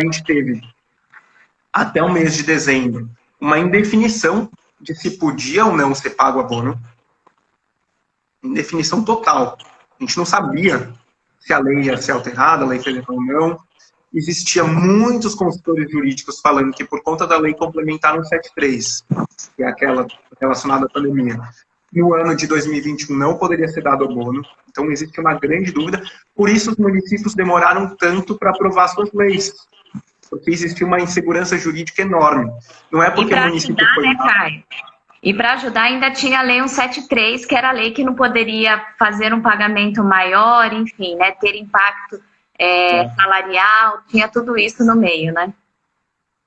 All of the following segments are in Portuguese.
a gente teve, até o mês de dezembro, uma indefinição de se podia ou não ser pago abono. Indefinição total. A gente não sabia se a lei ia ser alterada, a lei federal ou não. Existia muitos consultores jurídicos falando que por conta da lei complementar 173, que é aquela relacionada à pandemia, no ano de 2021 não poderia ser dado abono. Então existe uma grande dúvida. Por isso os municípios demoraram tanto para aprovar suas leis. Porque existia uma insegurança jurídica enorme. Não é porque o município ajudar, foi... né, Caio? E para ajudar ainda tinha a lei 173, que era a lei que não poderia fazer um pagamento maior, enfim, né, ter impacto salarial, tinha tudo isso no meio, né?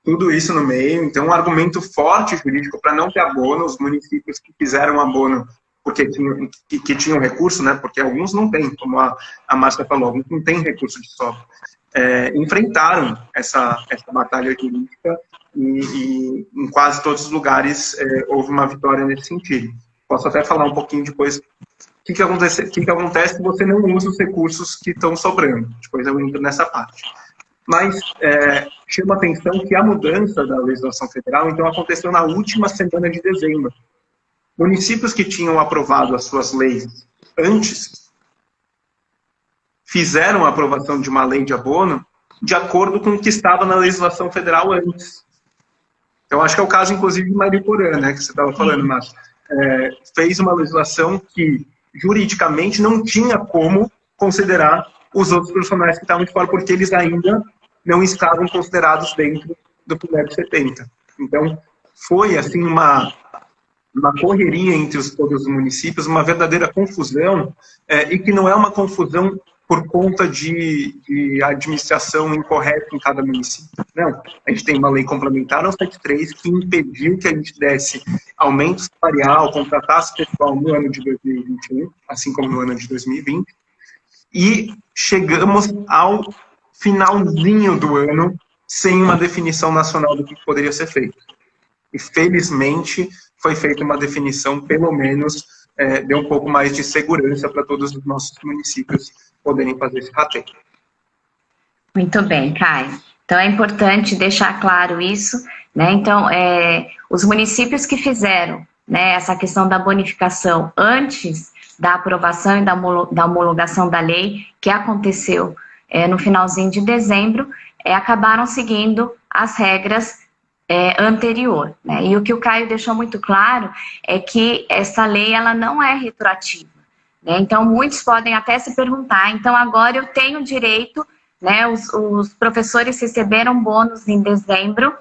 Tudo isso no meio, então um argumento forte jurídico para não ter abono, os municípios que fizeram abono porque tinham recurso, né, porque alguns não têm, como a Márcia falou, alguns não têm recurso de sobra, enfrentaram essa batalha jurídica e em quase todos os lugares houve uma vitória nesse sentido. Posso até falar um pouquinho depois o que acontece se você não usa os recursos que estão sobrando. Depois eu entro nessa parte. Mas chama atenção que a mudança da legislação federal, então, aconteceu na última semana de dezembro. Municípios que tinham aprovado as suas leis antes fizeram a aprovação de uma lei de abono de acordo com o que estava na legislação federal antes. Então, acho que é o caso, inclusive, de Mariporã, né, que você estava falando, Márcio. Fez uma legislação que, juridicamente, não tinha como considerar os outros profissionais que estavam de fora, porque eles ainda não estavam considerados dentro do PLEB 70. Então, foi, assim, uma correria entre todos os municípios, uma verdadeira confusão, e que não é uma confusão por conta de administração incorreta em cada município. Não, a gente tem uma lei complementar 173 que impediu que a gente desse aumento salarial, contratasse pessoal no ano de 2021, assim como no ano de 2020, e chegamos ao finalzinho do ano sem uma definição nacional do que poderia ser feito. E, felizmente, foi feita uma definição, pelo menos, deu um pouco mais de segurança para todos os nossos municípios poderem fazer esse rateio. Muito bem, Caio. Então, é importante deixar claro isso, né? Então, os municípios que fizeram, né, essa questão da bonificação antes da aprovação e da homologação da lei, que aconteceu no finalzinho de dezembro, acabaram seguindo as regras anterior, né? E o que o Caio deixou muito claro é que essa lei ela não é retroativa, né? Então muitos podem até se perguntar, então agora eu tenho direito, né? Os professores receberam bônus em dezembro,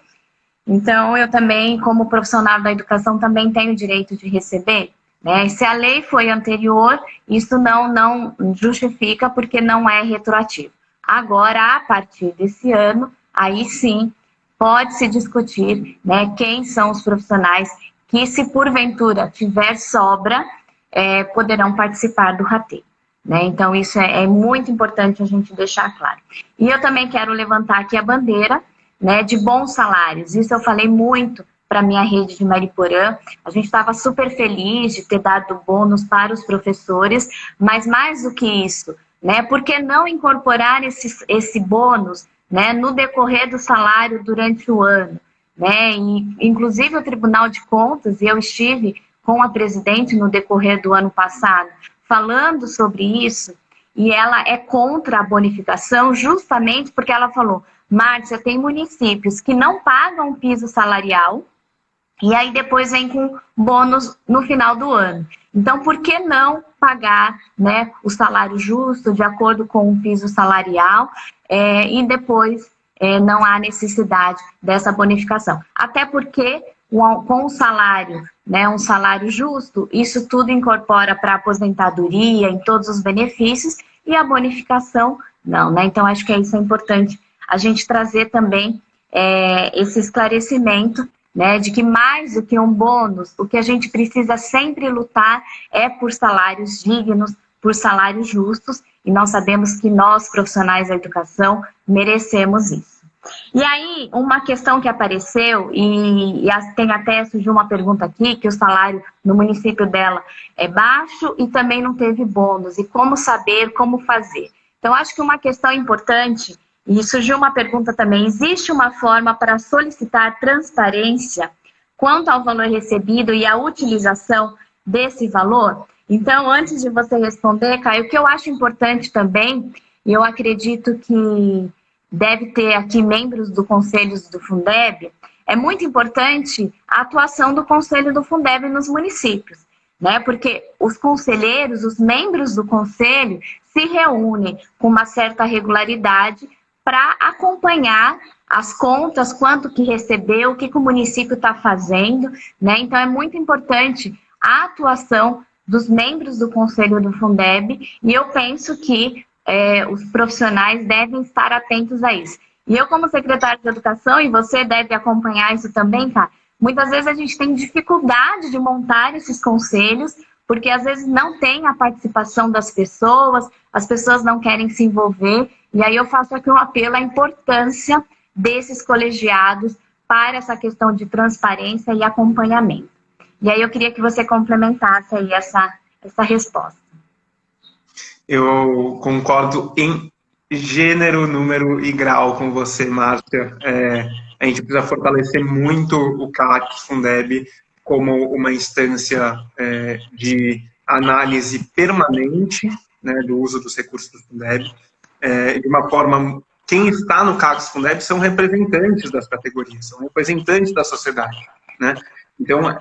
então eu também, como profissional da educação, também tenho direito de receber, né? E se a lei foi anterior, isso não justifica porque não é retroativo. Agora, a partir desse ano, aí sim pode-se discutir, né, quem são os profissionais que, se porventura tiver sobra, poderão participar do rateio, né? Então, isso é muito importante a gente deixar claro. E eu também quero levantar aqui a bandeira, né, de bons salários. Isso eu falei muito para a minha rede de Mariporã. A gente estava super feliz de ter dado bônus para os professores, mas mais do que isso, né, por que não incorporar esse bônus, né, no decorrer do salário durante o ano, né? E, inclusive, o Tribunal de Contas, e eu estive com a presidente no decorrer do ano passado, falando sobre isso, e ela é contra a bonificação justamente porque ela falou, Márcia, tem municípios que não pagam piso salarial e aí depois vem com bônus no final do ano. Então, por que não pagar, né, o salário justo de acordo com o piso salarial e depois não há necessidade dessa bonificação? Até porque com o salário, né, um salário justo, isso tudo incorpora para a aposentadoria, em todos os benefícios, e a bonificação não, né? Então, acho que isso é importante a gente trazer também esse esclarecimento, né, de que mais do que um bônus, o que a gente precisa sempre lutar é por salários dignos, por salários justos, e nós sabemos que nós, profissionais da educação, merecemos isso. E aí, uma questão que apareceu, e tem até surgiu uma pergunta aqui, que o salário no município dela é baixo e também não teve bônus, e como saber, como fazer. Então, acho que uma questão importante E surgiu uma pergunta também: existe uma forma para solicitar transparência quanto ao valor recebido e a utilização desse valor? Então, antes de você responder, Caio, o que eu acho importante também, e eu acredito que deve ter aqui membros do Conselho do Fundeb, é muito importante a atuação do Conselho do Fundeb nos municípios, né? Porque os conselheiros, os membros do Conselho, se reúnem com uma certa regularidade para acompanhar as contas, quanto que recebeu, o que o município está fazendo, né? Então, é muito importante a atuação dos membros do Conselho do Fundeb, e eu penso que os profissionais devem estar atentos a isso. E eu, como secretária de Educação, e você deve acompanhar isso também, tá? Muitas vezes a gente tem dificuldade de montar esses conselhos, porque às vezes não tem a participação das pessoas, as pessoas não querem se envolver, e aí eu faço aqui um apelo à importância desses colegiados para essa questão de transparência e acompanhamento. E aí eu queria que você complementasse aí essa resposta. Eu concordo em gênero, número e grau com você, Márcia. A gente precisa fortalecer muito o CAC Fundeb como uma instância de análise permanente, né, do uso dos recursos do Fundeb. De uma forma, quem está no CAC Fundeb são representantes das categorias, são representantes da sociedade, né? Então,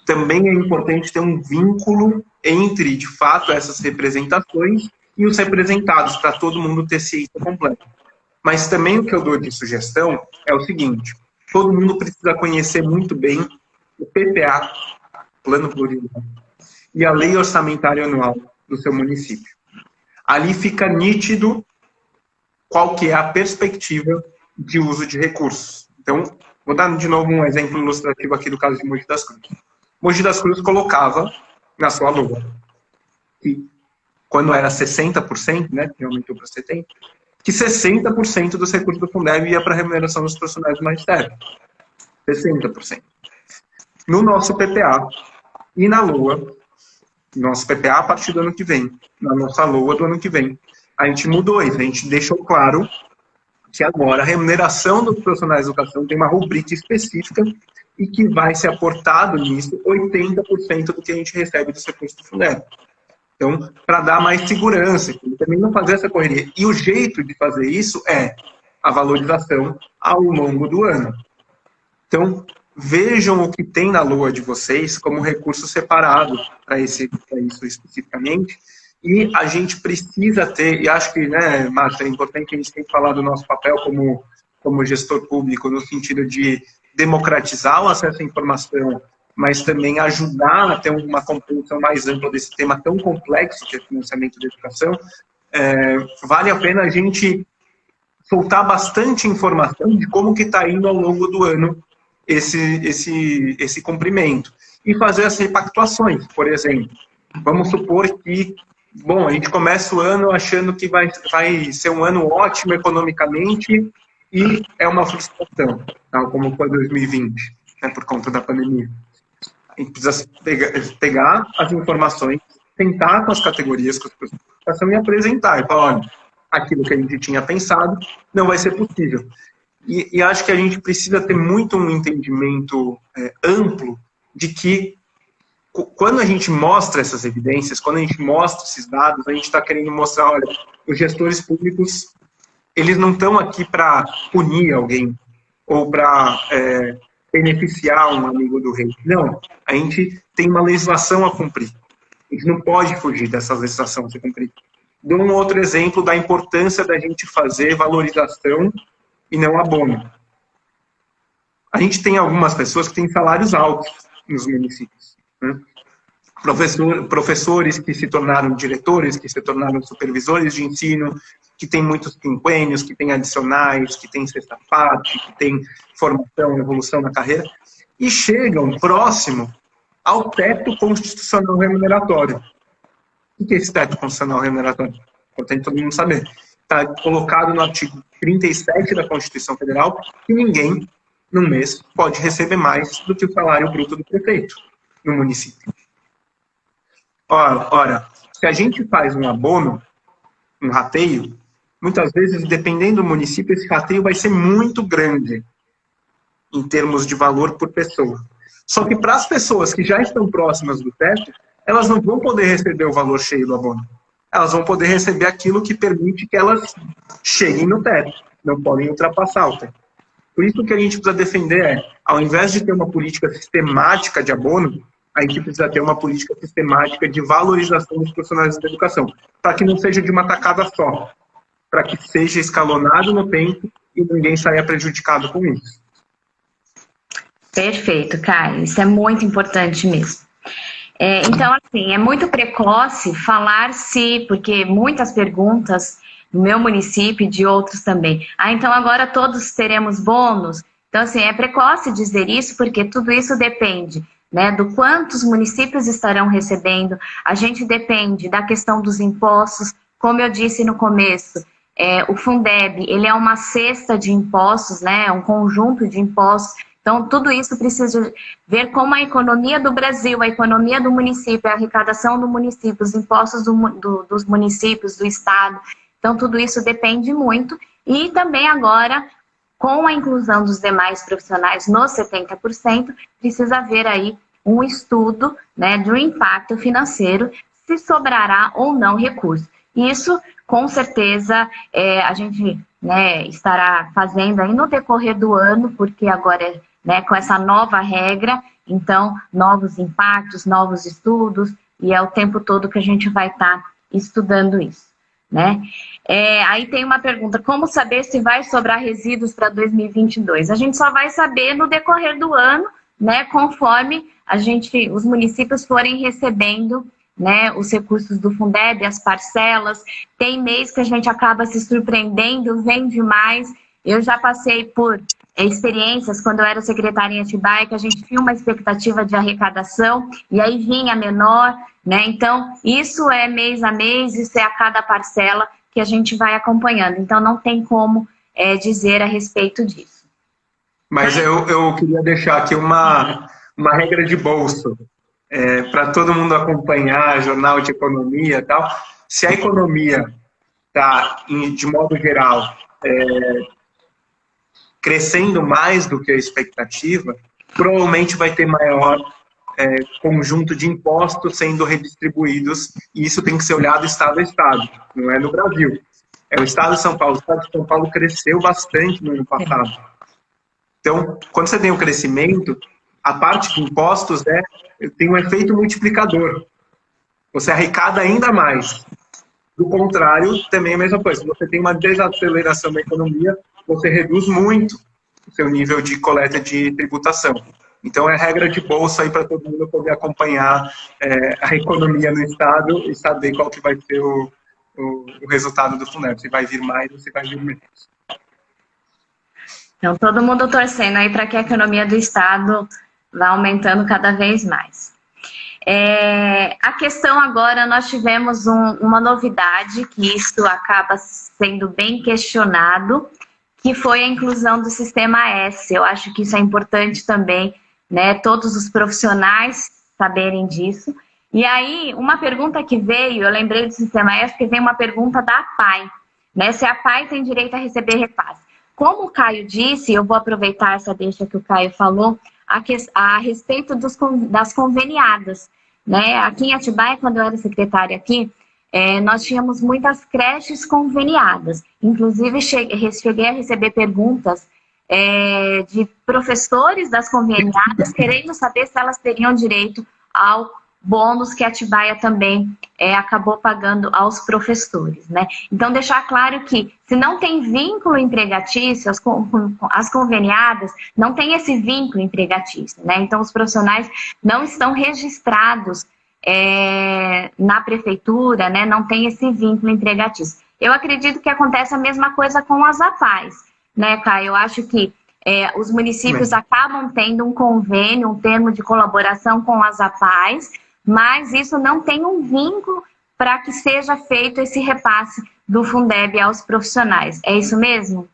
também é importante ter um vínculo entre, de fato, essas representações e os representados, para todo mundo ter ciência completa. Mas também o que eu dou de sugestão é o seguinte: todo mundo precisa conhecer muito bem o PPA, Plano Plurianual, e a Lei Orçamentária Anual do seu município. Ali fica nítido qual que é a perspectiva de uso de recursos. Então, vou dar de novo um exemplo ilustrativo aqui do caso de Mogi das Cruzes. Mogi das Cruzes colocava na sua LOA que, quando era 60%, né, que aumentou para 70%, que 60% dos recursos do Fundeb ia para a remuneração dos profissionais do magistério. 60%. No nosso PPA e na LOA, nosso PPA a partir do ano que vem, na nossa LOA do ano que vem, a gente mudou isso, a gente deixou claro que agora a remuneração dos profissionais de educação tem uma rubrica específica e que vai ser aportado nisso 80% do que a gente recebe dos recursos do Fundeb. Então, para dar mais segurança, e também não fazer essa correria. E o jeito de fazer isso é a valorização ao longo do ano. Então, vejam o que tem na LOA de vocês como recurso separado para isso especificamente. E a gente precisa ter, e acho que, né, Márcia, é importante, a gente tem que falar do nosso papel como gestor público, no sentido de democratizar o acesso à informação, mas também ajudar a ter uma compreensão mais ampla desse tema tão complexo que é o financiamento da educação. Vale a pena a gente soltar bastante informação de como que está indo ao longo do ano esse cumprimento. E fazer as repactuações, por exemplo. Vamos supor que, bom, a gente começa o ano achando que vai ser um ano ótimo economicamente e é uma frustração, tal como foi 2020, né, por conta da pandemia. A gente precisa pegar as informações, tentar com as categorias, com as pessoas, e apresentar. E falar, olha, aquilo que a gente tinha pensado não vai ser possível. E acho que a gente precisa ter muito um entendimento amplo de que quando a gente mostra essas evidências, quando a gente mostra esses dados, a gente está querendo mostrar, olha, os gestores públicos, eles não estão aqui para punir alguém ou para beneficiar um amigo do rei. Não, a gente tem uma legislação a cumprir. A gente não pode fugir dessa legislação a ser cumprida. Dou um outro exemplo da importância da gente fazer valorização e não abono. A gente tem algumas pessoas que têm salários altos nos municípios, né? Professores que se tornaram diretores, que se tornaram supervisores de ensino, que têm muitos quinquênios, que têm adicionais, que têm sexta parte, que têm formação, evolução na carreira, e chegam próximo ao teto constitucional remuneratório. O que é esse teto constitucional remuneratório? Importante todo mundo saber. Está colocado no artigo 37 da Constituição Federal que ninguém, no mês, pode receber mais do que o salário bruto do prefeito no município. Ora, se a gente faz um abono, um rateio, muitas vezes, dependendo do município, esse rateio vai ser muito grande em termos de valor por pessoa. Só que para as pessoas que já estão próximas do teto, elas não vão poder receber o valor cheio do abono. Elas vão poder receber aquilo que permite que elas cheguem no teto, não podem ultrapassar o teto. Por isso que a gente precisa defender ao invés de ter uma política sistemática de abono, a gente precisa ter uma política sistemática de valorização dos profissionais da educação, para que não seja de uma tacada só, para que seja escalonado no tempo e ninguém saia prejudicado com isso. Perfeito, Caio. Isso é muito importante mesmo. Então, assim, é muito precoce falar-se, porque muitas perguntas no meu município e de outros também. Então agora todos teremos bônus? Então, assim, é precoce dizer isso, porque tudo isso depende, né, do quantos municípios estarão recebendo. A gente depende da questão dos impostos. Como eu disse no começo, o Fundeb, ele é uma cesta de impostos, né, um conjunto de impostos. Então, tudo isso precisa ver como a economia do Brasil, a economia do município, a arrecadação do município, os impostos dos municípios, do estado. Então, tudo isso depende muito. E também agora, com a inclusão dos demais profissionais nos 70%, precisa haver aí um estudo, né, do impacto financeiro, se sobrará ou não recurso. Isso, com certeza, a gente, né, estará fazendo aí no decorrer do ano, porque agora, né, com essa nova regra, então, novos impactos, novos estudos, e é o tempo todo que a gente vai estar estudando isso, né? Aí tem uma pergunta, como saber se vai sobrar resíduos para 2022? A gente só vai saber no decorrer do ano, né, conforme os municípios forem recebendo, né, os recursos do Fundeb, as parcelas. Tem mês que a gente acaba se surpreendendo, vem demais. Eu já passei por experiências quando eu era secretária em Atibaia, que a gente tinha uma expectativa de arrecadação e aí vinha menor, né? Então, isso é mês a mês, isso é a cada parcela que a gente vai acompanhando. Então, não tem como dizer a respeito disso. Mas eu queria deixar aqui uma regra de bolso, para todo mundo acompanhar, jornal de economia e tal. Se a economia está, de modo geral, crescendo mais do que a expectativa, provavelmente vai ter maior conjunto de impostos sendo redistribuídos, e isso tem que ser olhado estado a estado, não é no Brasil. É o estado de São Paulo. O estado de São Paulo cresceu bastante no ano passado. Então, quando você tem um crescimento, a parte de impostos tem um efeito multiplicador. Você arrecada ainda mais. Do contrário, também é a mesma coisa. Se você tem uma desaceleração da economia, você reduz muito o seu nível de coleta de tributação. Então, é regra de bolsa aí para todo mundo poder acompanhar a economia no Estado e saber qual que vai ser o resultado do Fundeb. Se vai vir mais ou se vai vir menos. Então, todo mundo torcendo aí para que a economia do Estado vá aumentando cada vez mais. A questão agora, nós tivemos uma novidade, que isso acaba sendo bem questionado, que foi a inclusão do Sistema S. Eu acho que isso é importante também, né, todos os profissionais saberem disso. E aí, uma pergunta que veio, eu lembrei do Sistema S, porque veio uma pergunta da APAE, né, se a APAE tem direito a receber repasse. Como o Caio disse, eu vou aproveitar essa deixa que o Caio falou, a respeito das conveniadas, né? Aqui em Atibaia, quando eu era secretária aqui, nós tínhamos muitas creches conveniadas. Inclusive, cheguei a receber perguntas de professores das conveniadas querendo saber se elas teriam direito ao bônus que a Atibaia também acabou pagando aos professores, né? Então, deixar claro que, se não tem vínculo empregatício, as conveniadas não têm esse vínculo empregatício, né? Então, os profissionais não estão registrados na prefeitura, né? Não tem esse vínculo empregatício. Eu acredito que acontece a mesma coisa com as APAES, né, Caio? Eu acho que os municípios acabam tendo um convênio, um termo de colaboração com as APAES, mas isso não tem um vínculo para que seja feito esse repasse do Fundeb aos profissionais. É isso mesmo?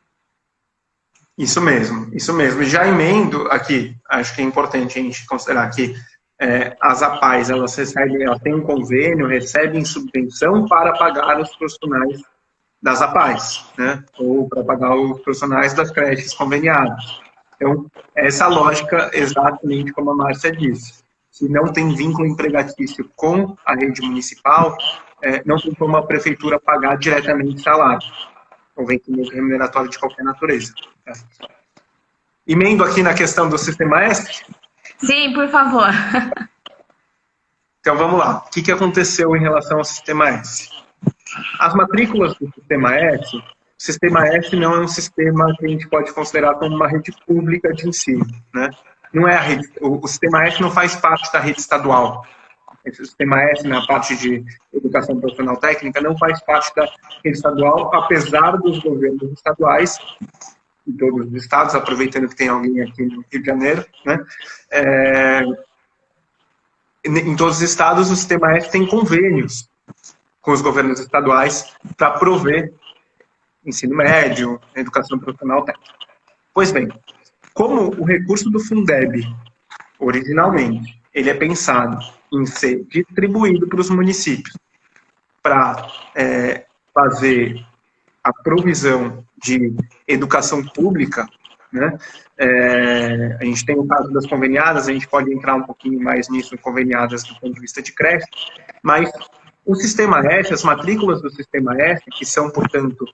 Isso mesmo, isso mesmo. Já emendo aqui, acho que é importante a gente considerar que as APAES, elas têm um convênio, recebem subvenção para pagar os profissionais das APAES, né? Ou para pagar os profissionais das creches conveniadas. Então, essa lógica, exatamente como a Márcia disse. Se não tem vínculo empregatício com a rede municipal, não tem como a prefeitura pagar diretamente salário, ou vencimento remuneratório de qualquer natureza. Tá? Emendo aqui na questão do Sistema S? Sim, por favor. Então, vamos lá. O que aconteceu em relação ao Sistema S? As matrículas do Sistema S, o Sistema S não é um sistema que a gente pode considerar como uma rede pública de ensino, né? Não é a rede, o Sistema S não faz parte da rede estadual. O Sistema S, na parte de educação profissional técnica, não faz parte da rede estadual, apesar dos governos estaduais, em todos os estados, aproveitando que tem alguém aqui no Rio de Janeiro, né? Em todos os estados, o Sistema S tem convênios com os governos estaduais para prover ensino médio, educação profissional técnica. Pois bem, como o recurso do Fundeb, originalmente, ele é pensado em ser distribuído para os municípios para fazer a provisão de educação pública, né? A gente tem o caso das conveniadas, a gente pode entrar um pouquinho mais nisso, conveniadas do ponto de vista de creche, mas o Sistema S, as matrículas do Sistema S, que são, portanto,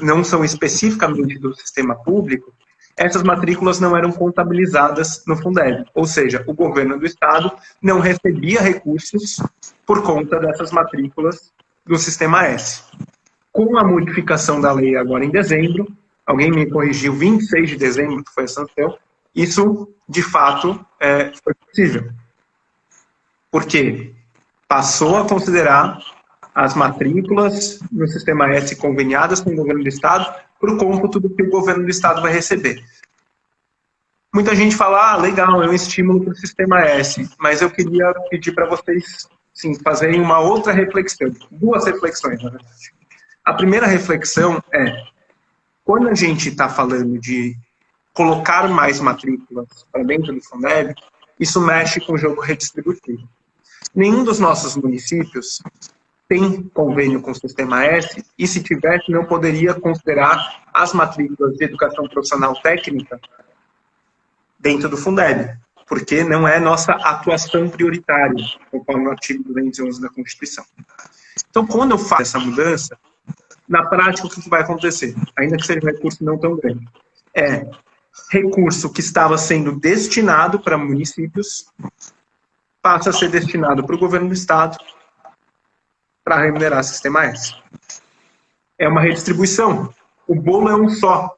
não são especificamente do sistema público, essas matrículas não eram contabilizadas no Fundeb, ou seja, o governo do estado não recebia recursos por conta dessas matrículas do Sistema S. Com a modificação da lei agora em dezembro, alguém me corrigiu, 26 de dezembro, que foi a sanção, isso, de fato, foi possível. Por quê? Passou a considerar as matrículas no Sistema S conveniadas com o governo do estado para o cômputo do que o governo do estado vai receber. Muita gente fala, legal, é um estímulo para o Sistema S, mas eu queria pedir para vocês, sim, fazerem uma outra reflexão, duas reflexões, na verdade. A primeira reflexão é, quando a gente está falando de colocar mais matrículas para dentro do Fundeb, isso mexe com o jogo redistributivo. Nenhum dos nossos municípios tem convênio com o Sistema S, e se tivesse, não poderia considerar as matrículas de educação profissional técnica dentro do Fundeb, porque não é nossa atuação prioritária, conforme o artigo 211 da Constituição. Então, quando eu faço essa mudança, na prática, o que vai acontecer? Ainda que seja um recurso não tão grande. É recurso que estava sendo destinado para municípios, passa a ser destinado para o governo do estado para remunerar o Sistema S. É uma redistribuição. O bolo é um só.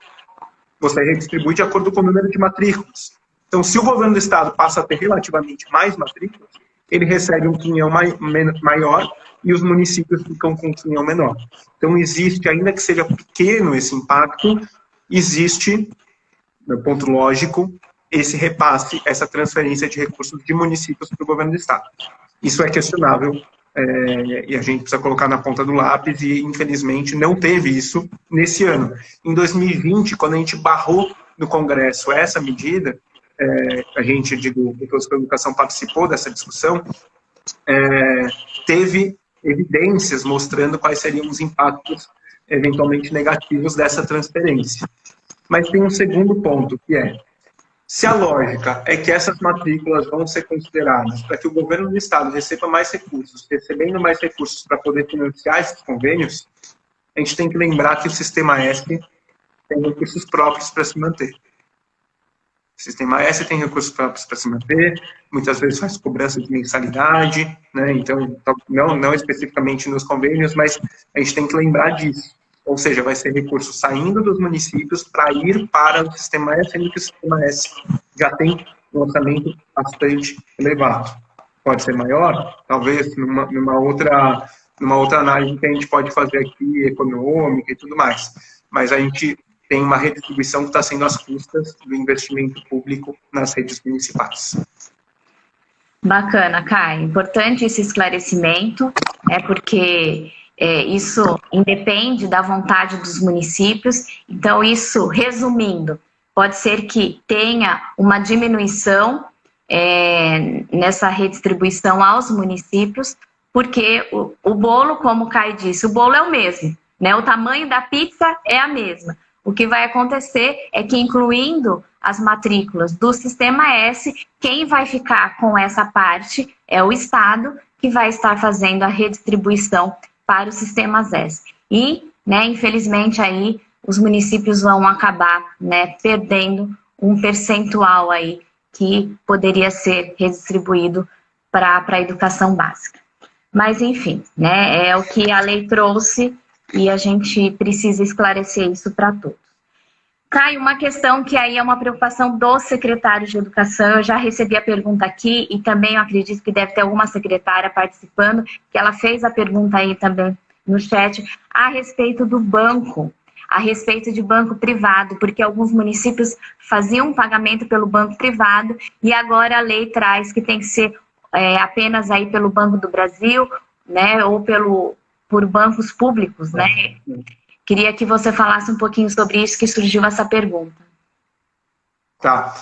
Você redistribui de acordo com o número de matrículas. Então, se o governo do estado passa a ter relativamente mais matrículas, ele recebe um quinhão maior e os municípios ficam com um quinhão menor. Então, existe, ainda que seja pequeno esse impacto, existe, no ponto lógico, esse repasse, essa transferência de recursos de municípios para o governo do estado. Isso é questionável, e a gente precisa colocar na ponta do lápis, e infelizmente não teve isso nesse ano. Em 2020, quando a gente barrou no Congresso essa medida, a gente, digo, o Professor da Educação participou dessa discussão, teve evidências mostrando quais seriam os impactos eventualmente negativos dessa transferência. Mas tem um segundo ponto, que é, se a lógica é que essas matrículas vão ser consideradas para que o governo do estado receba mais recursos, recebendo mais recursos para poder financiar esses convênios, a gente tem que lembrar que o Sistema S tem recursos próprios para se manter. O Sistema S tem recursos próprios para se manter, muitas vezes faz cobrança de mensalidade, né? Então, não especificamente nos convênios, mas a gente tem que lembrar disso. Ou seja, vai ser recurso saindo dos municípios para ir para o Sistema S, sendo que o Sistema S já tem um orçamento bastante elevado. Pode ser maior, talvez numa outra análise que a gente pode fazer aqui, econômica e tudo mais. Mas a gente tem uma redistribuição que está sendo às custas do investimento público nas redes municipais. Bacana, Kai. Importante esse esclarecimento, porque isso independe da vontade dos municípios. Então, isso, resumindo, pode ser que tenha uma diminuição nessa redistribuição aos municípios, porque o bolo, como o Caio disse, o bolo é o mesmo, né? O tamanho da pizza é a mesma. O que vai acontecer é que, incluindo as matrículas do Sistema S, quem vai ficar com essa parte é o Estado, que vai estar fazendo a redistribuição para os Sistemas S. E, né, infelizmente, aí os municípios vão acabar, né, perdendo um percentual aí que poderia ser redistribuído para a educação básica. Mas, enfim, né, é o que a lei trouxe e a gente precisa esclarecer isso para todos. Caio, uma questão que aí é uma preocupação dos secretários de educação, eu já recebi a pergunta aqui e também eu acredito que deve ter alguma secretária participando, que ela fez a pergunta aí também no chat, a respeito do banco, a respeito de banco privado, porque alguns municípios faziam pagamento pelo banco privado e agora a lei traz que tem que ser apenas aí pelo Banco do Brasil, né, ou por bancos públicos, né? Queria que você falasse um pouquinho sobre isso, que surgiu essa pergunta. Tá,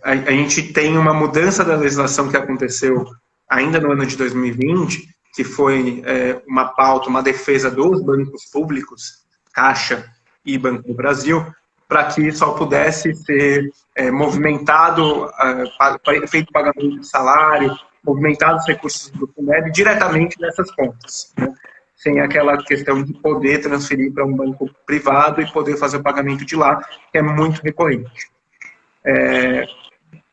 a gente tem uma mudança da legislação que aconteceu ainda no ano de 2020, que foi uma pauta, uma defesa dos bancos públicos, Caixa e Banco do Brasil, para que só pudesse ser movimentado, feito pagamento de salário, movimentado os recursos do Fundeb diretamente nessas contas, né? Sem aquela questão de poder transferir para um banco privado e poder fazer o pagamento de lá, que é muito recorrente.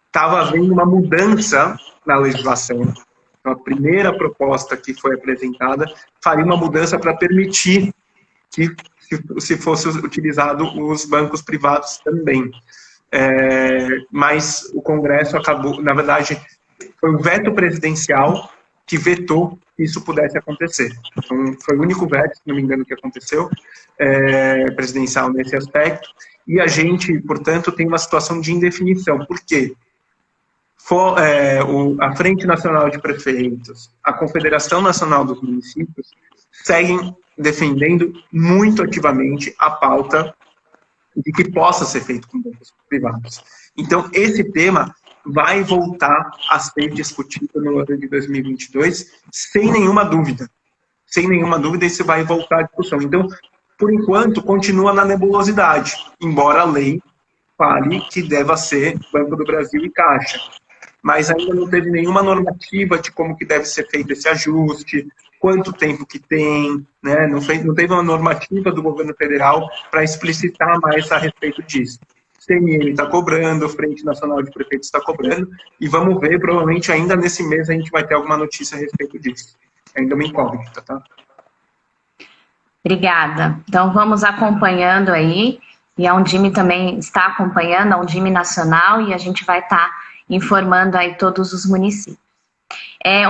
Estava havendo uma mudança na legislação. Então, a primeira proposta que foi apresentada faria uma mudança para permitir que se fosse utilizado os bancos privados também. Mas o Congresso acabou, na verdade, foi o veto presidencial que vetou que isso pudesse acontecer. Então, foi o único veto, se não me engano, que aconteceu, presidencial nesse aspecto, e a gente, portanto, tem uma situação de indefinição. Por quê? A Frente Nacional de Prefeitos, a Confederação Nacional dos Municípios, seguem defendendo muito ativamente a pauta de que possa ser feito com bancos privados. Então, esse tema vai voltar a ser discutido no ano de 2022, sem nenhuma dúvida. Sem nenhuma dúvida, isso vai voltar à discussão. Então, por enquanto, continua na nebulosidade, embora a lei fale que deva ser Banco do Brasil e Caixa. Mas ainda não teve nenhuma normativa de como que deve ser feito esse ajuste, quanto tempo que tem, né? Não teve uma normativa do governo federal para explicitar mais a respeito disso. CNM está cobrando, Frente Nacional de Prefeitos está cobrando, e vamos ver, provavelmente ainda nesse mês a gente vai ter alguma notícia a respeito disso. Ainda uma incógnita, tá? Obrigada. Então vamos acompanhando aí, e a Undime também está acompanhando, a Undime Nacional, e a gente vai estar informando aí todos os municípios.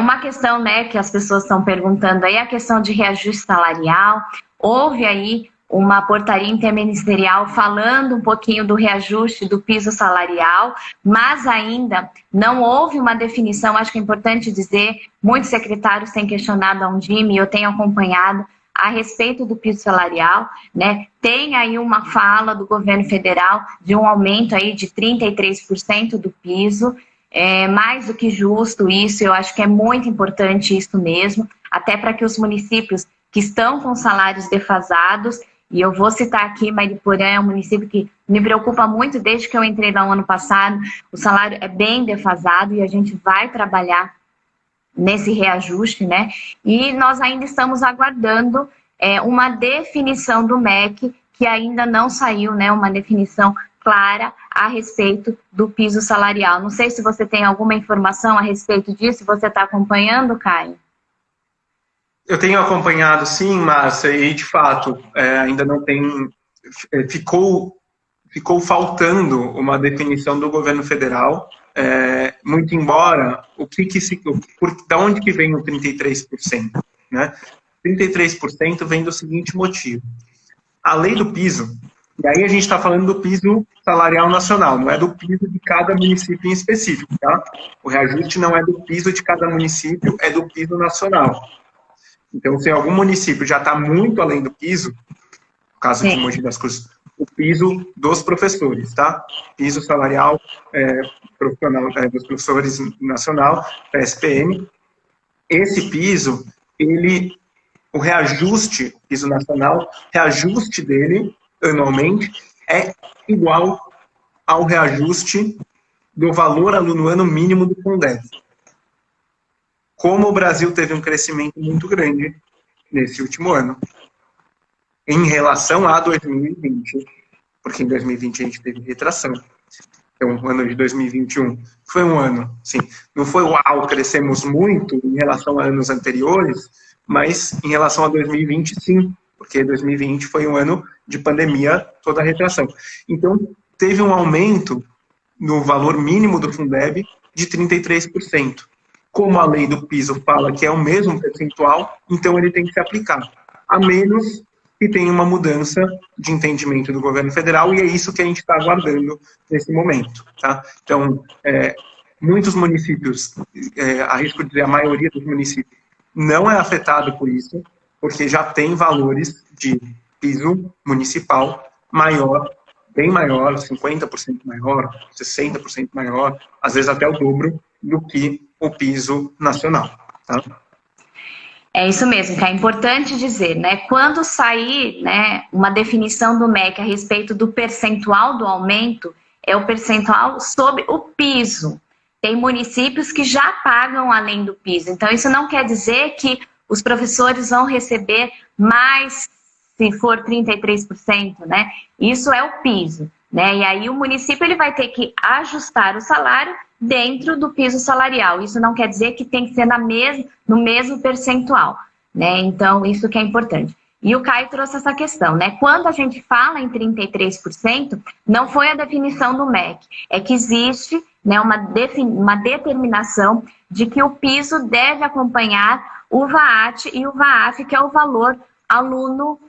Uma questão, né, que as pessoas estão perguntando aí, a questão de reajuste salarial. Houve aí uma portaria interministerial falando um pouquinho do reajuste do piso salarial, mas ainda não houve uma definição. Acho que é importante dizer, muitos secretários têm questionado a Undime, eu tenho acompanhado a respeito do piso salarial, né? Tem aí uma fala do governo federal de um aumento aí de 33% do piso, mais do que justo isso, eu acho que é muito importante isso mesmo, até para que os municípios que estão com salários defasados, e eu vou citar aqui, Mariporã é um município que me preocupa muito desde que eu entrei lá no ano passado, o salário é bem defasado e a gente vai trabalhar nesse reajuste, né? E nós ainda estamos aguardando uma definição do MEC, que ainda não saiu, né? Uma definição clara a respeito do piso salarial. Não sei se você tem alguma informação a respeito disso, se você está acompanhando, Caio? Eu tenho acompanhado, sim, Márcia, e de fato, ainda não tem... Ficou faltando uma definição do governo federal, muito embora, da onde que vem o 33%? Né? 33% vem do seguinte motivo. A lei do piso, e aí a gente está falando do piso salarial nacional, não é do piso de cada município em específico, tá? O reajuste não é do piso de cada município, é do piso nacional. Então, se algum município já está muito além do piso, no caso de Mogi das Cruzes, o piso dos professores, tá? Piso salarial profissional dos professores nacional, PSPM. Esse piso, o reajuste, piso nacional, reajuste dele anualmente é igual ao reajuste do valor aluno ano mínimo do Fundeb. Como o Brasil teve um crescimento muito grande nesse último ano, em relação a 2020, porque em 2020 a gente teve retração. Então, o ano de 2021 foi um ano, sim, não foi uau, crescemos muito em relação a anos anteriores, mas em relação a 2020, sim, porque 2020 foi um ano de pandemia, toda a retração. Então, teve um aumento no valor mínimo do Fundeb de 33%. Como a lei do piso fala que é o mesmo percentual, então ele tem que se aplicar, a menos que tenha uma mudança de entendimento do governo federal, e é isso que a gente está aguardando nesse momento. Tá? Então, muitos municípios, arrisco dizer a maioria dos municípios, não é afetado por isso, porque já tem valores de piso municipal maior, bem maior, 50% maior, 60% maior, às vezes até o dobro do que o piso nacional. Tá? É isso mesmo, que é importante dizer, né? Quando sair, né, uma definição do MEC a respeito do percentual do aumento, é o percentual sobre o piso. Tem municípios que já pagam além do piso. Então, isso não quer dizer que os professores vão receber mais, se for 33%, né? Isso é o piso, né? E aí o município ele vai ter que ajustar o salário dentro do piso salarial. Isso não quer dizer que tem que ser no mesmo percentual, né? Então, isso que é importante. E o Caio trouxe essa questão, né? Quando a gente fala em 33%, não foi a definição do MEC, é que existe, né, uma determinação de que o piso deve acompanhar o VAAT e o VAAF, que é o valor aluno,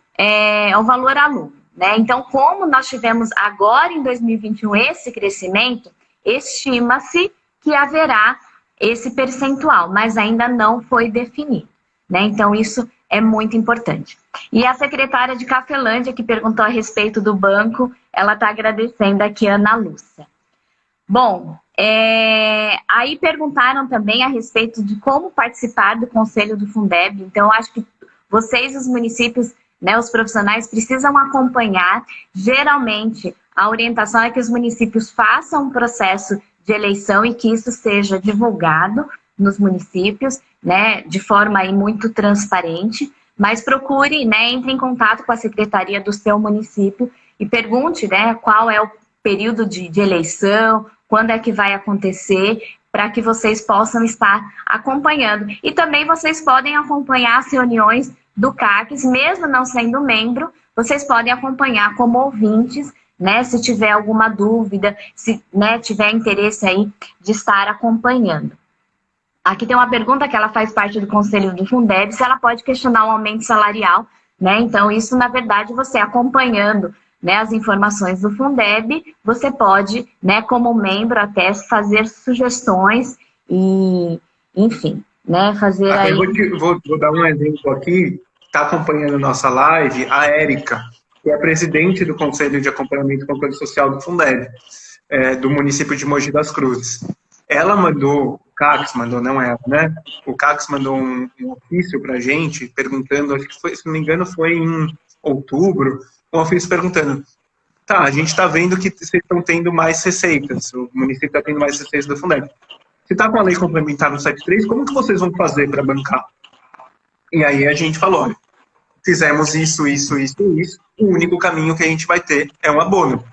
né? Então, como nós tivemos agora em 2021 esse crescimento, estima-se que haverá esse percentual, mas ainda não foi definido, né? Então, isso é muito importante. E a secretária de Cafelândia, que perguntou a respeito do banco, ela está agradecendo aqui, Ana Lúcia. Bom, aí perguntaram também a respeito de como participar do Conselho do Fundeb. Então, eu acho que vocês, os municípios, né, os profissionais, precisam acompanhar. Geralmente, a orientação é que os municípios façam um processo de eleição e que isso seja divulgado nos municípios, né, de forma aí muito transparente, mas procure, né, entre em contato com a secretaria do seu município e pergunte, né, qual é o período de eleição, quando é que vai acontecer, para que vocês possam estar acompanhando. E também vocês podem acompanhar as reuniões do CACs, mesmo não sendo membro, vocês podem acompanhar como ouvintes, né, se tiver alguma dúvida, se, né, tiver interesse aí de estar acompanhando. Aqui tem uma pergunta que ela faz parte do Conselho do Fundeb, se ela pode questionar o aumento salarial, né? Então, isso, na verdade, você acompanhando, né, as informações do Fundeb, você pode, né, como membro, até fazer sugestões e, enfim, né, fazer aí... Eu vou dar um exemplo aqui, está acompanhando nossa live, a Érica, que é a presidente do Conselho de Acompanhamento e Controle Social do Fundeb, do município de Mogi das Cruzes. Ela mandou, o CACs mandou, não ela, né? O CACs mandou um ofício para a gente, perguntando, acho que foi, se não me engano, foi em outubro, um ofício perguntando, tá, a gente está vendo que vocês estão tendo mais receitas, o município está tendo mais receitas do Fundeb. Se está com a lei complementar no 73, como que vocês vão fazer para bancar? E aí a gente falou, olha, fizemos isso, o único caminho que a gente vai ter é um abono.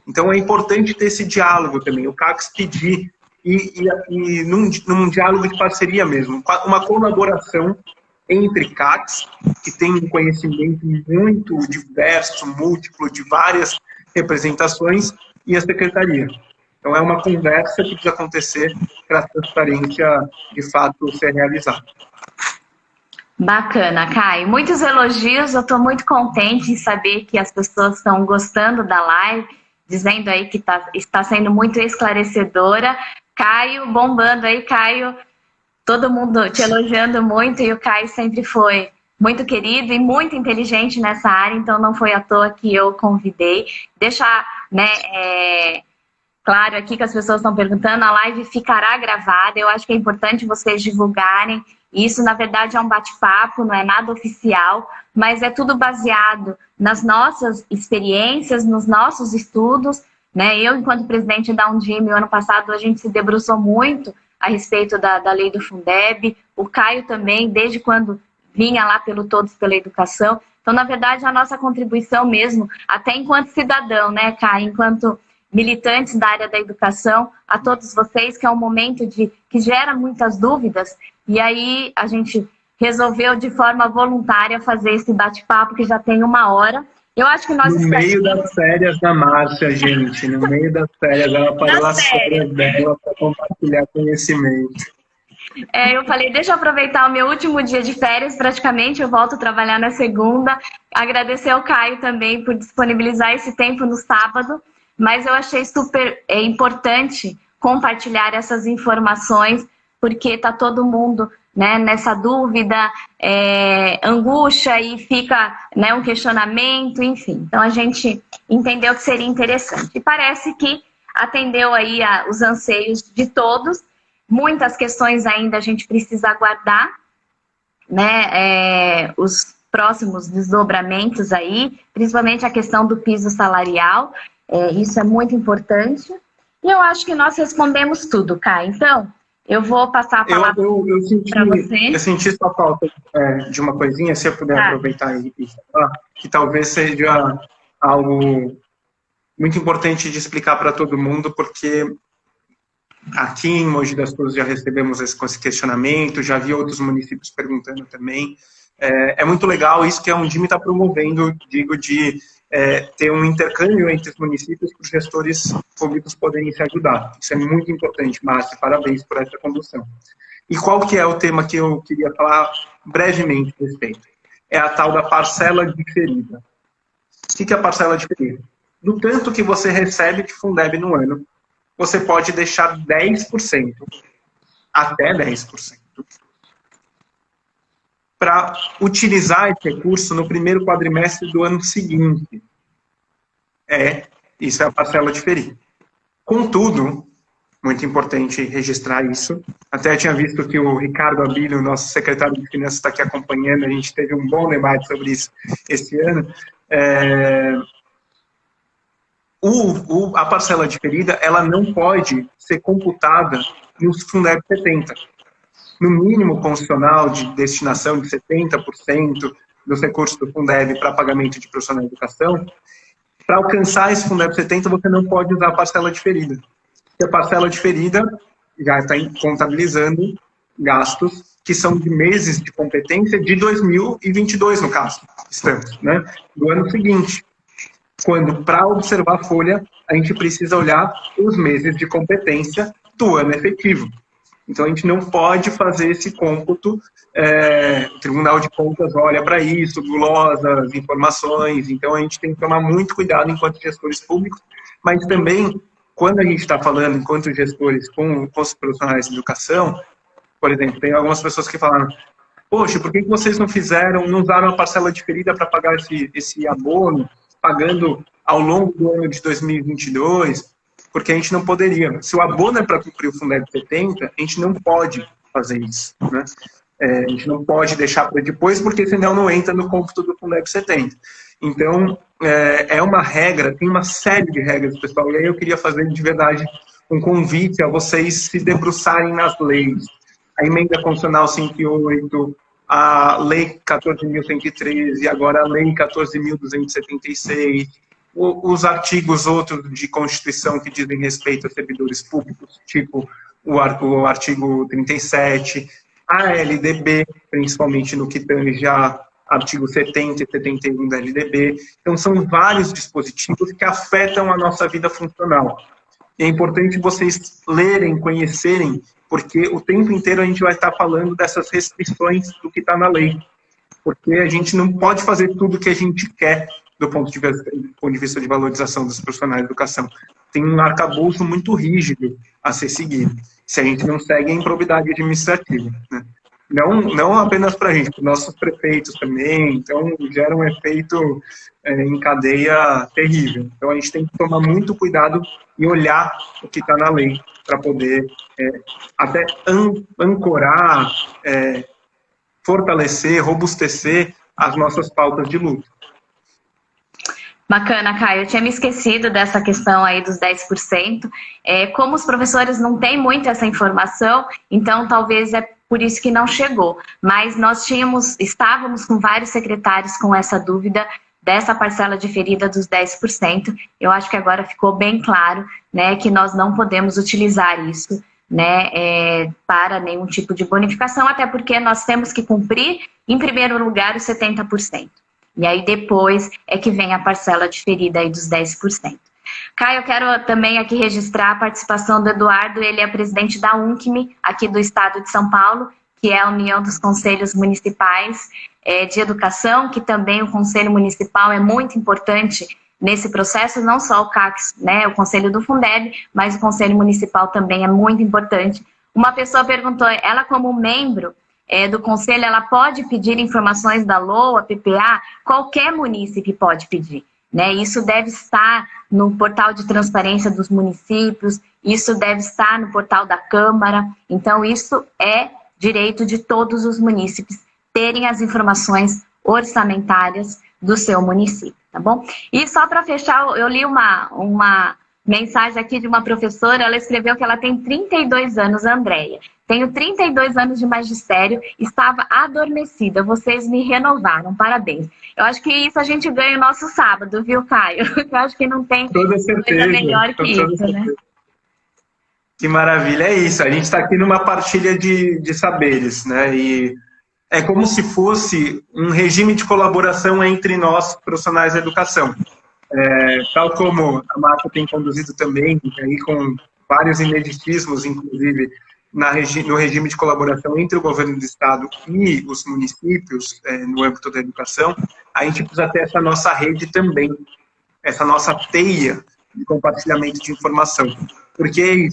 Então é importante ter esse diálogo também, o CACs pedir, e num diálogo de parceria mesmo, uma colaboração entre CACs, que tem um conhecimento muito diverso, múltiplo, de várias representações, e a secretaria. Então é uma conversa que precisa acontecer para a transparência, de fato, ser realizada. Bacana, Caio. Muitos elogios, eu estou muito contente em saber que as pessoas estão gostando da live, dizendo aí que está sendo muito esclarecedora. Caio, bombando aí, Caio, todo mundo te elogiando muito, e o Caio sempre foi muito querido e muito inteligente nessa área, então não foi à toa que eu convidei. Deixar, né, claro aqui que as pessoas estão perguntando, a live ficará gravada, eu acho que é importante vocês divulgarem. Isso, na verdade, é um bate-papo, não é nada oficial, mas é tudo baseado nas nossas experiências, nos nossos estudos, né? Eu, enquanto presidente da Undime, o ano passado, a gente se debruçou muito a respeito da lei do Fundeb, o Caio também, desde quando vinha lá pelo Todos pela Educação. Então, na verdade, a nossa contribuição mesmo, até enquanto cidadão, né, Caio, enquanto militantes da área da educação, a todos vocês, que é um momento que gera muitas dúvidas, e aí a gente resolveu de forma voluntária fazer esse bate-papo, que já tem 1 hora. Eu acho que nós no meio das férias da Márcia, gente, no meio das férias, ela parou as férias dela para compartilhar conhecimento. Eu falei, deixa eu aproveitar o meu último dia de férias, praticamente, eu volto a trabalhar na segunda. Agradecer ao Caio também por disponibilizar esse tempo no sábado, mas eu achei super importante compartilhar essas informações, porque está todo mundo, né, nessa dúvida, angústia, e fica, né, um questionamento, enfim. Então a gente entendeu que seria interessante. E parece que atendeu aí os anseios de todos. Muitas questões ainda a gente precisa aguardar, né, os próximos desdobramentos aí, principalmente a questão do piso salarial, isso é muito importante. E eu acho que nós respondemos tudo, Caio. Então, eu vou passar a palavra para você. Eu senti só falta de uma coisinha, se eu puder aproveitar e falar, que talvez seja algo muito importante de explicar para todo mundo, porque aqui em Mogi das Cruzes já recebemos esse questionamento, já vi outros municípios perguntando também. É muito legal isso que a Undime está promovendo, digo, de ter um intercâmbio entre os municípios para os gestores públicos poderem se ajudar. Isso é muito importante, Márcia, parabéns por essa condução. E qual que é o tema que eu queria falar brevemente a respeito? É a tal da parcela diferida. O que é a parcela diferida? Do tanto que você recebe de Fundeb no ano, você pode deixar 10%, até 10%, para utilizar esse recurso no primeiro quadrimestre do ano seguinte. Isso é a parcela diferida. Contudo, muito importante registrar isso, até eu tinha visto que o Ricardo Abílio, nosso secretário de Finanças, está aqui acompanhando, a gente teve um bom debate sobre isso esse ano. A parcela diferida, ela não pode ser computada nos Fundeb 70. No mínimo constitucional de destinação de 70% dos recursos do Fundeb para pagamento de profissional de educação, para alcançar esse Fundeb 70, você não pode usar a parcela diferida. Porque a parcela diferida já está contabilizando gastos que são de meses de competência de 2022, no caso, estamos, né? Do ano seguinte. Quando, para observar a folha, a gente precisa olhar os meses de competência do ano efetivo. Então, a gente não pode fazer esse cômputo, o Tribunal de Contas olha para isso, glosa as informações, então a gente tem que tomar muito cuidado enquanto gestores públicos, mas também, quando a gente está falando, enquanto gestores com os profissionais de educação, por exemplo, tem algumas pessoas que falaram, poxa, por que vocês não usaram a parcela diferida para pagar esse abono, pagando ao longo do ano de 2022, porque a gente não poderia. Se o abono é para cumprir o Fundeb 70, a gente não pode fazer isso, né? A gente não pode deixar para depois, porque senão não entra no cômputo do Fundeb 70. Então, é uma regra, tem uma série de regras, pessoal, e aí eu queria fazer de verdade um convite a vocês se debruçarem nas leis. A Emenda Constitucional 108, a Lei 14.113, agora a Lei 14.276, os artigos outros de Constituição que dizem respeito a servidores públicos, tipo o artigo 37, a LDB, principalmente no que tange a artigo 70 e 71 da LDB. Então, são vários dispositivos que afetam a nossa vida funcional. E é importante vocês lerem, conhecerem, porque o tempo inteiro a gente vai estar falando dessas restrições do que está na lei. Porque a gente não pode fazer tudo o que a gente quer do ponto de vista de valorização dos profissionais de educação. Tem um arcabouço muito rígido a ser seguido, se a gente não segue a improbidade administrativa, né? Não apenas para a gente, para os nossos prefeitos também, então gera um efeito em cadeia terrível. Então a gente tem que tomar muito cuidado e olhar o que está na lei para poder até ancorar, fortalecer, robustecer as nossas pautas de luta. Bacana, Caio. Eu tinha me esquecido dessa questão aí dos 10%. Como os professores não têm muito essa informação, então talvez é por isso que não chegou. Mas nós estávamos com vários secretários com essa dúvida dessa parcela diferida dos 10%. Eu acho que agora ficou bem claro, né, que nós não podemos utilizar isso, né, para nenhum tipo de bonificação, até porque nós temos que cumprir, em primeiro lugar, os 70%. E aí depois é que vem a parcela diferida aí dos 10%. Caio, eu quero também aqui registrar a participação do Eduardo, ele é presidente da UNCME, aqui do estado de São Paulo, que é a União dos Conselhos Municipais de Educação, que também o Conselho Municipal é muito importante nesse processo, não só o CACS, né, o Conselho do Fundeb, mas o Conselho Municipal também é muito importante. Uma pessoa perguntou, ela como membro do Conselho, ela pode pedir informações da LOA, PPA? Qualquer munícipe pode pedir, né? Isso deve estar no portal de transparência dos municípios, isso deve estar no portal da Câmara, então isso é direito de todos os munícipes terem as informações orçamentárias do seu município, tá bom? E só para fechar, eu li uma mensagem aqui de uma professora, ela escreveu que ela tem 32 anos, Andréia. Tenho 32 anos de magistério, estava adormecida, vocês me renovaram, parabéns. Eu acho que isso a gente ganha o nosso sábado, viu, Caio? Eu acho que não tem coisa melhor que isso, né? Que maravilha, é isso, a gente está aqui numa partilha de saberes, né, e é como se fosse um regime de colaboração entre nós, profissionais da educação. Tal como a Marta tem conduzido também, aí com vários ineditismos, inclusive, no regime de colaboração entre o governo do estado e os municípios, no âmbito da educação, a gente precisa ter essa nossa rede também, essa nossa teia de compartilhamento de informação. Porque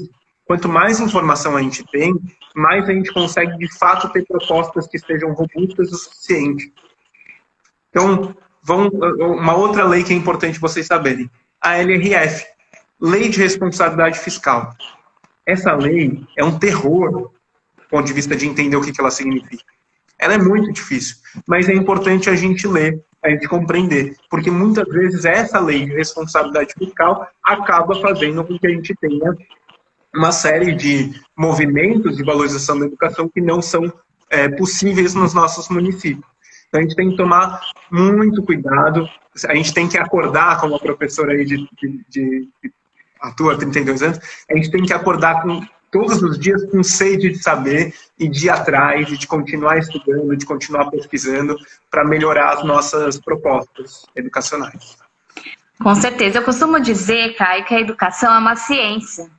quanto mais informação a gente tem, mais a gente consegue, de fato, ter propostas que estejam robustas o suficiente. Então, uma outra lei que é importante vocês saberem, a LRF, Lei de Responsabilidade Fiscal. Essa lei é um terror, do ponto de vista de entender o que ela significa. Ela é muito difícil, mas é importante a gente ler, a gente compreender, porque muitas vezes essa lei de responsabilidade fiscal acaba fazendo com que a gente tenha uma série de movimentos de valorização da educação que não são possíveis nos nossos municípios. Então, a gente tem que tomar muito cuidado, a gente tem que acordar, como a professora aí atua há 32 anos, a gente tem que acordar todos os dias com sede de saber e de ir atrás, e de continuar estudando, de continuar pesquisando para melhorar as nossas propostas educacionais. Com certeza. Eu costumo dizer, Caio, que a educação é uma ciência.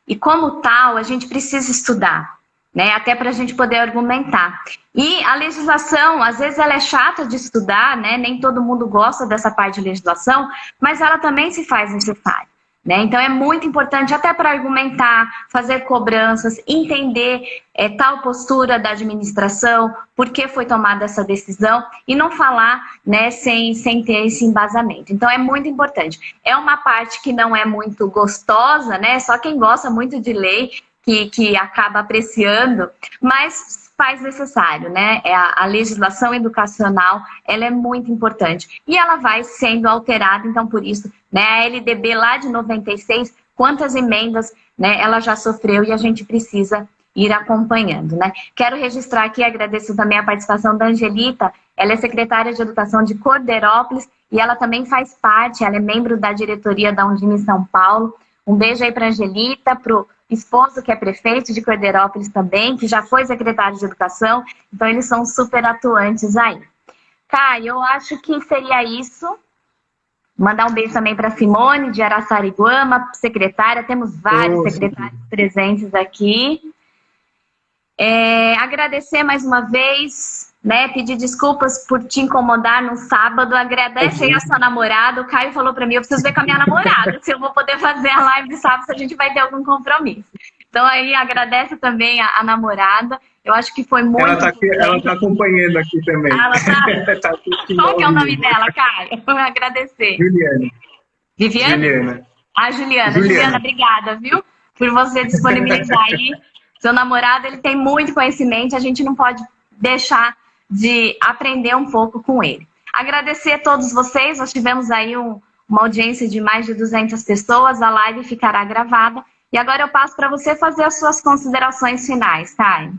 E como tal, a gente precisa estudar, né? Até para a gente poder argumentar. E a legislação, às vezes ela é chata de estudar, né? Nem todo mundo gosta dessa parte de legislação, mas ela também se faz necessária, né? Então é muito importante até para argumentar, fazer cobranças, entender tal postura da administração, por que foi tomada essa decisão e não falar, né, sem ter esse embasamento. Então é muito importante. É uma parte que não é muito gostosa, né? Só quem gosta muito de lei que acaba apreciando, mas faz necessário, né? A legislação educacional, ela é muito importante. E ela vai sendo alterada, então por isso, né, a LDB lá de 96, quantas emendas, né, ela já sofreu e a gente precisa ir acompanhando, né? Quero registrar aqui, agradeço também a participação da Angelita, ela é secretária de Educação de Cordeirópolis e ela também faz parte, ela é membro da diretoria da Undime São Paulo. Um beijo aí para a Angelita, para o esposo que é prefeito de Cordeirópolis também, que já foi secretário de Educação, então eles são super atuantes aí. Caio, eu acho que seria isso. Mandar um beijo também para Simone, de Araçariguama, secretária, temos vários secretários presentes aqui. Agradecer mais uma vez, né, pedir desculpas por te incomodar no sábado, agradece aí a sua namorada, o Caio falou para mim, eu preciso ver com a minha namorada, se eu vou poder fazer a live de sábado, se a gente vai ter algum compromisso. Então aí agradece também a namorada. Eu acho que foi muito... Ela tá acompanhando aqui também. Ela tá... Qual que é o nome dela, Caio? Vou agradecer. Juliana. Viviane? Juliana. Juliana, obrigada, viu? Por você disponibilizar aí. Seu namorado, ele tem muito conhecimento, a gente não pode deixar de aprender um pouco com ele. Agradecer a todos vocês, nós tivemos aí uma audiência de mais de 200 pessoas, a live ficará gravada. E agora eu passo para você fazer as suas considerações finais, Caio.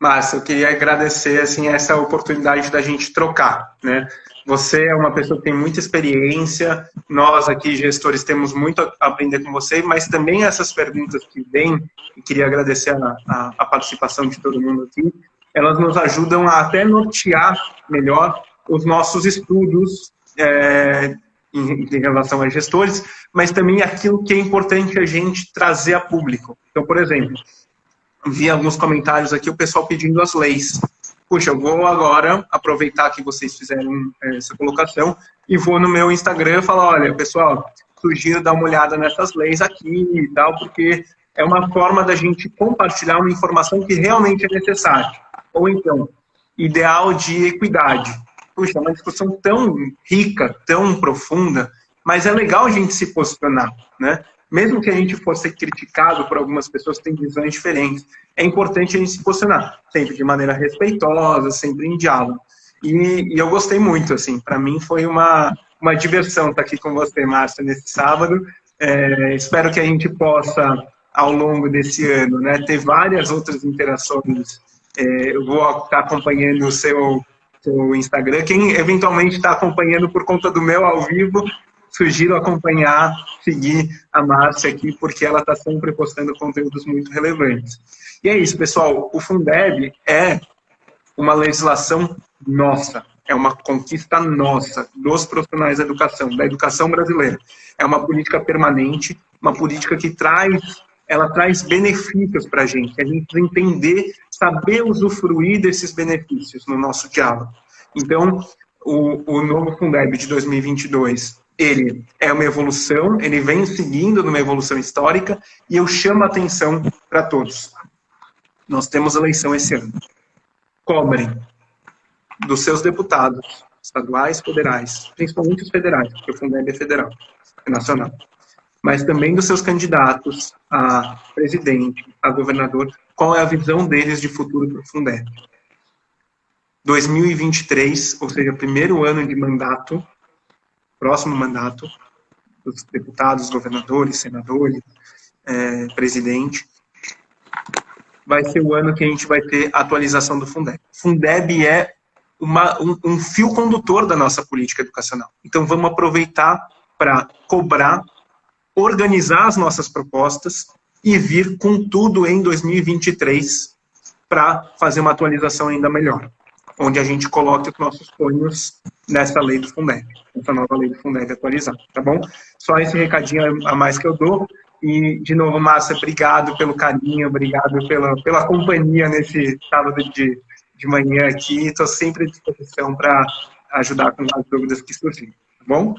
Márcia, eu queria agradecer assim, essa oportunidade da gente trocar, né? Você é uma pessoa que tem muita experiência, nós aqui, gestores, temos muito a aprender com você, mas também essas perguntas que vêm, e queria agradecer a participação de todo mundo aqui, elas nos ajudam a até nortear melhor os nossos estudos em relação a gestores, mas também aquilo que é importante a gente trazer a público. Então, por exemplo, vi alguns comentários aqui, o pessoal pedindo as leis. Puxa, eu vou agora aproveitar que vocês fizeram essa colocação e vou no meu Instagram e falar, olha, pessoal, sugiro dar uma olhada nessas leis aqui e tal, porque é uma forma da gente compartilhar uma informação que realmente é necessária. Ou então, ideal de equidade. Puxa, é uma discussão tão rica, tão profunda, mas é legal a gente se posicionar, né? Mesmo que a gente fosse criticado por algumas pessoas que têm visões diferentes, é importante a gente se posicionar, sempre de maneira respeitosa, sempre em diálogo. E eu gostei muito, assim, para mim foi uma diversão estar aqui com você, Márcia, nesse sábado. Espero que a gente possa, ao longo desse ano, né, ter várias outras interações. Eu vou estar acompanhando o seu Instagram. Quem eventualmente está acompanhando por conta do meu ao vivo, sugiro acompanhar, seguir a Márcia aqui, porque ela está sempre postando conteúdos muito relevantes. E é isso, pessoal. O Fundeb é uma legislação nossa, é uma conquista nossa, dos profissionais da educação brasileira. É uma política permanente, uma política que traz benefícios para a gente precisa entender, saber usufruir desses benefícios no nosso diálogo. Então, o novo Fundeb de 2022, ele é uma evolução, ele vem seguindo numa evolução histórica, e eu chamo a atenção para todos. Nós temos eleição esse ano. Cobrem dos seus deputados estaduais, federais, principalmente os federais, porque o Fundeb é federal, é nacional, mas também dos seus candidatos a presidente, a governador, qual é a visão deles de futuro para o Fundeb. 2023, ou seja, primeiro ano de mandato, próximo mandato, dos deputados, governadores, senadores, presidente, vai ser o ano que a gente vai ter a atualização do Fundeb. Fundeb é um fio condutor da nossa política educacional. Então, vamos aproveitar para cobrar, organizar as nossas propostas e vir com tudo em 2023 para fazer uma atualização ainda melhor, onde a gente coloque os nossos sonhos nessa lei do Fundeb, essa nova lei do Fundeb atualizada, tá bom? Só esse recadinho a mais que eu dou. E, de novo, Márcia, obrigado pelo carinho, obrigado pela companhia nesse sábado de manhã aqui. Estou sempre à disposição para ajudar com as dúvidas que surgirem, tá bom?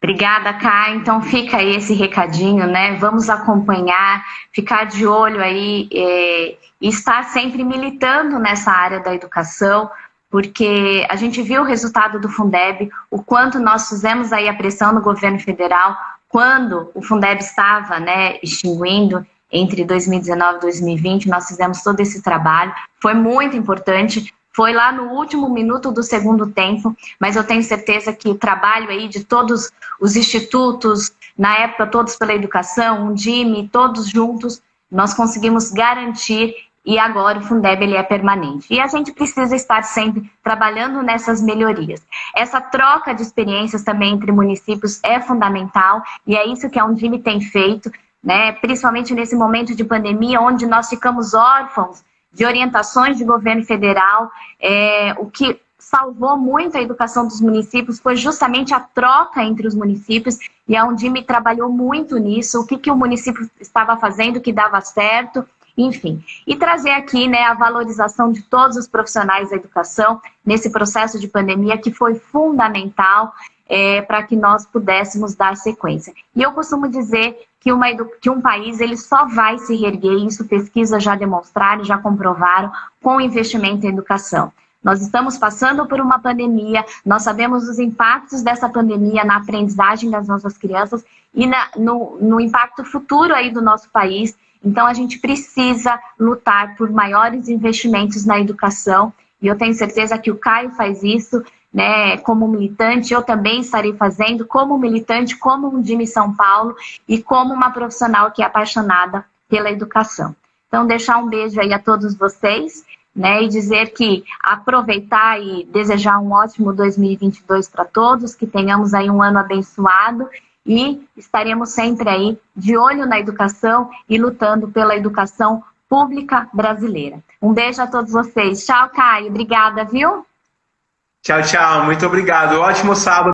Obrigada, Kai. Então fica aí esse recadinho, né? Vamos acompanhar, ficar de olho aí e estar sempre militando nessa área da educação, porque a gente viu o resultado do Fundeb, o quanto nós fizemos aí a pressão no governo federal, quando o Fundeb estava, né, extinguindo entre 2019 e 2020, nós fizemos todo esse trabalho, foi muito importante. Foi lá no último minuto do segundo tempo, mas eu tenho certeza que o trabalho aí de todos os institutos, na época todos pela educação, um DIME, todos juntos, nós conseguimos garantir, e agora o Fundeb ele é permanente. E a gente precisa estar sempre trabalhando nessas melhorias. Essa troca de experiências também entre municípios é fundamental, e é isso que a Undime tem feito, né? Principalmente nesse momento de pandemia, onde nós ficamos órfãos de orientações de governo federal. O que salvou muito a educação dos municípios foi justamente a troca entre os municípios, e a Undime trabalhou muito nisso, o que o município estava fazendo que dava certo, enfim. E trazer aqui, né, a valorização de todos os profissionais da educação nesse processo de pandemia, que foi fundamental. para que nós pudéssemos dar sequência. E eu costumo dizer que um país ele só vai se reerguer, isso pesquisas já demonstraram, já comprovaram, com investimento em educação. Nós estamos passando por uma pandemia, nós sabemos os impactos dessa pandemia na aprendizagem das nossas crianças e no impacto futuro aí do nosso país. Então, a gente precisa lutar por maiores investimentos na educação e eu tenho certeza que o Caio faz isso, né, como militante, eu também estarei fazendo como militante, como um time São Paulo e como uma profissional que é apaixonada pela educação. Então, deixar um beijo aí a todos vocês, né, e dizer que aproveitar e desejar um ótimo 2022 para todos, que tenhamos aí um ano abençoado e estaremos sempre aí de olho na educação e lutando pela educação pública brasileira. Um beijo a todos vocês. Tchau, Caio. Obrigada, viu? Tchau, tchau. Muito obrigado. Ótimo sábado.